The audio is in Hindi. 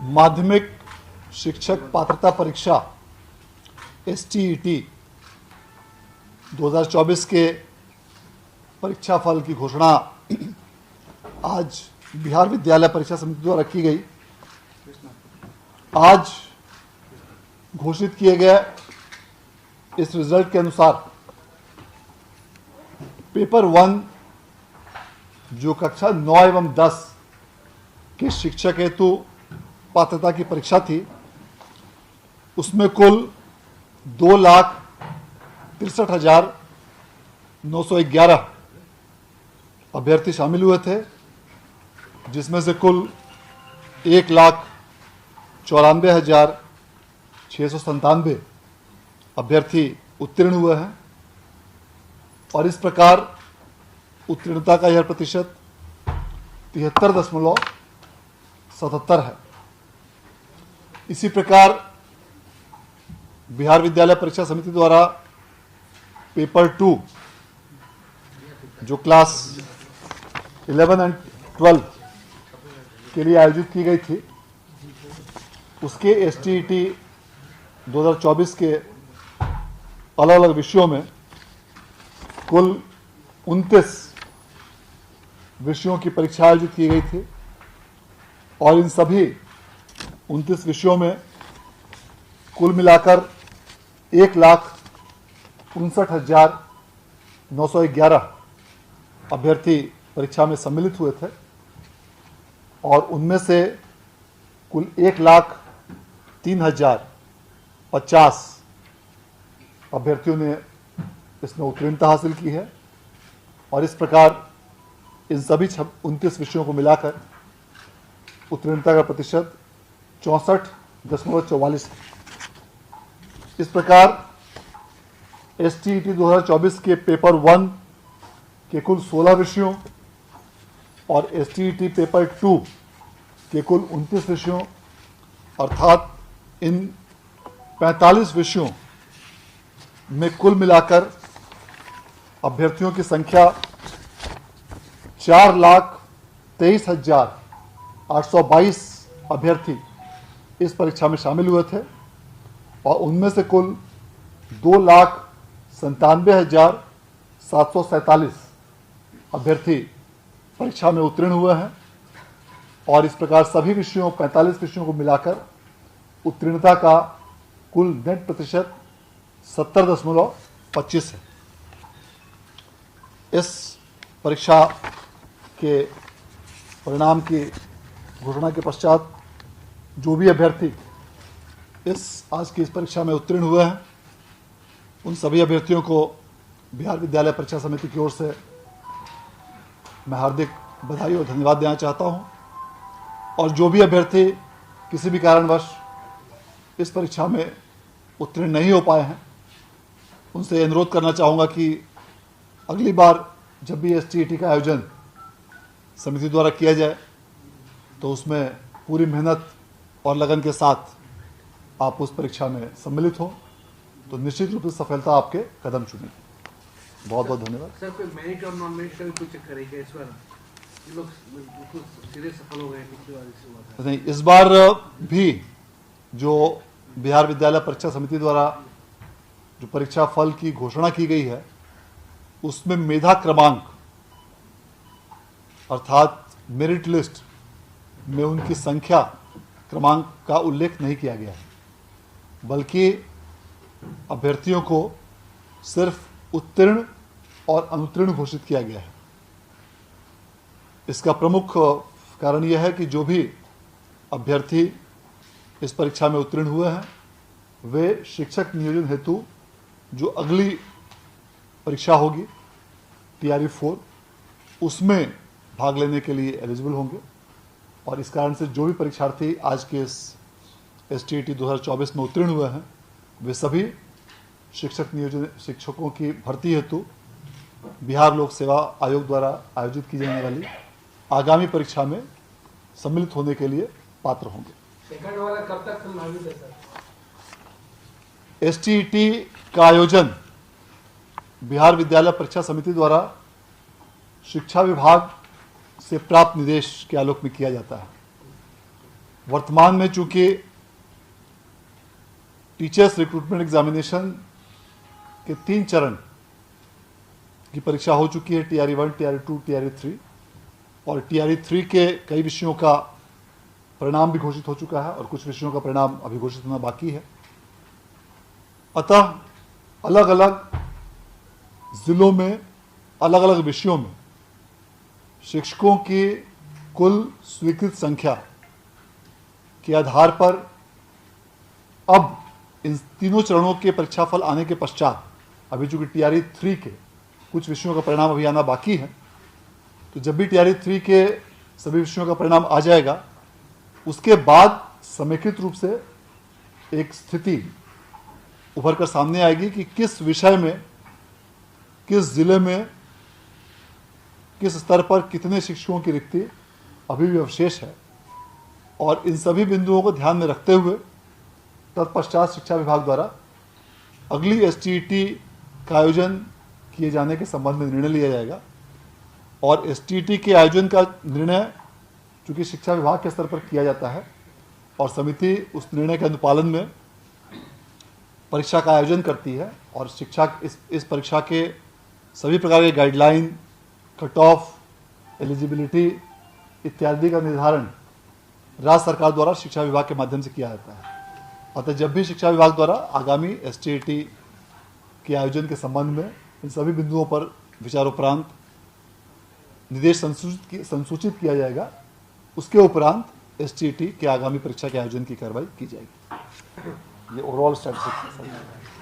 माध्यमिक शिक्षक पात्रता परीक्षा STET 2024 के परीक्षा फल की घोषणा आज बिहार विद्यालय परीक्षा समिति द्वारा की गई। आज घोषित किए गए इस रिजल्ट के अनुसार पेपर 1 जो कक्षा 9 एवं 10 के शिक्षक हेतु पात्रता की परीक्षा थी, उसमें कुल 2,63,911 अभ्यर्थी शामिल हुए थे, जिसमें से कुल 1,94,697 अभ्यर्थी उत्तीर्ण हुए हैं और इस प्रकार उत्तीर्णता का यह प्रतिशत 73.77 है। इसी प्रकार बिहार विद्यालय परीक्षा समिति द्वारा पेपर 2 जो क्लास 11 एंड 12 के लिए आयोजित की गई थी, उसके STET 2024 के अलग अलग विषयों में कुल 29 विषयों की परीक्षा आयोजित की गई थी और इन सभी 29 विषयों में कुल मिलाकर 1,59,911 अभ्यर्थी परीक्षा में सम्मिलित हुए थे और उनमें से कुल 1,03,050 अभ्यर्थियों ने इसमें उत्तीर्णता हासिल की है और इस प्रकार इन सभी 29 विषयों को मिलाकर उत्तीर्णता का प्रतिशत 64.44 है। इस प्रकार STET 2024 के पेपर 1 के कुल 16 विषयों और STET पेपर 2 के कुल 29 विषयों अर्थात इन 45 विषयों में कुल मिलाकर अभ्यर्थियों की संख्या 4,23,822 अभ्यर्थी इस परीक्षा में शामिल हुए थे और उनमें से कुल 2,97,747 अभ्यर्थी परीक्षा में उत्तीर्ण हुए हैं और इस प्रकार सभी विषयों 45 विषयों को मिलाकर उत्तीर्णता का कुल नेट प्रतिशत 70.25 है। इस परीक्षा के परिणाम की घोषणा के पश्चात जो भी अभ्यर्थी आज की इस परीक्षा में उत्तीर्ण हुए हैं, उन सभी अभ्यर्थियों को बिहार विद्यालय परीक्षा समिति की ओर से मैं हार्दिक बधाई और धन्यवाद देना चाहता हूं और जो भी अभ्यर्थी किसी भी कारणवश इस परीक्षा में उत्तीर्ण नहीं हो पाए हैं, उनसे अनुरोध करना चाहूँगा कि अगली बार जब भी STET का आयोजन समिति द्वारा किया जाए तो उसमें पूरी मेहनत और लगन के साथ आप उस परीक्षा में सम्मिलित हो तो निश्चित रूप से सफलता आपके कदम चुनेगी। बहुत बहुत धन्यवाद। सर, कोई मेरिट और नॉन मेरिट का भी कुछ चेक करेंगे इस बार? ये लोग बिल्कुल सीधे सफल हो गए पिछली बार से हुआ था। नहीं, इस बार भी जो बिहार विद्यालय परीक्षा समिति द्वारा जो परीक्षा फल की घोषणा की गई है, उसमें मेधा क्रमांक अर्थात मेरिट लिस्ट में उनकी संख्या क्रमांक का उल्लेख नहीं किया गया है, बल्कि अभ्यर्थियों को सिर्फ उत्तीर्ण और अनुत्तीर्ण घोषित किया गया है। इसका प्रमुख कारण यह है कि जो भी अभ्यर्थी इस परीक्षा में उत्तीर्ण हुए हैं, वे शिक्षक नियोजन हेतु जो अगली परीक्षा होगी TRE 4 उसमें भाग लेने के लिए एलिजिबल होंगे और इस कारण से जो भी परीक्षार्थी आज के इस STET 2024 में उत्तीर्ण हुए हैं, वे सभी शिक्षकों की भर्ती हेतु बिहार लोक सेवा आयोग द्वारा आयोजित की जाने वाली आगामी परीक्षा में सम्मिलित होने के लिए पात्र होंगे। सेकंड वाला कब तक संभावित है सर? STET का आयोजन बिहार विद्यालय परीक्षा समिति द्वारा शिक्षा विभाग से प्राप्त निर्देश के आलोक में किया जाता है वर्तमान में चूंकि टीचर्स रिक्रूटमेंट एग्जामिनेशन के 3 चरण की परीक्षा हो चुकी है, TRE 1, TRE 2, TRE 3, और TRE 3 के कई विषयों का परिणाम भी घोषित हो चुका है और कुछ विषयों का परिणाम अभी घोषित होना बाकी है। अतः अलग अलग जिलों में अलग अलग विषयों में शिक्षकों की कुल स्वीकृत संख्या के आधार पर अब इन तीनों चरणों के परीक्षाफल आने के पश्चात, अभी चूंकि TRE 3 के कुछ विषयों का परिणाम अभी आना बाकी है, तो जब भी TRE 3 के सभी विषयों का परिणाम आ जाएगा, उसके बाद समेकित रूप से एक स्थिति उभर कर सामने आएगी कि किस विषय में, किस जिले में, किस स्तर पर कितने शिक्षकों की रिक्ति अभी भी अवशेष है। और इन सभी बिंदुओं को ध्यान में रखते हुए तत्पश्चात शिक्षा विभाग द्वारा अगली STET का आयोजन किए जाने के संबंध में निर्णय लिया जाएगा। और STET के आयोजन का निर्णय चूंकि शिक्षा विभाग के स्तर पर किया जाता है और समिति उस निर्णय के अनुपालन में परीक्षा का आयोजन करती है, और शिक्षा इस परीक्षा के सभी प्रकार के गाइडलाइन, कट ऑफ, एलिजिबिलिटी इत्यादि का निर्धारण राज्य सरकार द्वारा शिक्षा विभाग के माध्यम से किया जाता है। अतः जब भी शिक्षा विभाग द्वारा आगामी STET के आयोजन के संबंध में इन सभी बिंदुओं पर विचारोपरांत निर्देश संसूचित किया जाएगा, उसके उपरांत STET के आगामी परीक्षा के आयोजन की कार्रवाई की जाएगी। ये ओवरऑल स्ट्रेटजी है।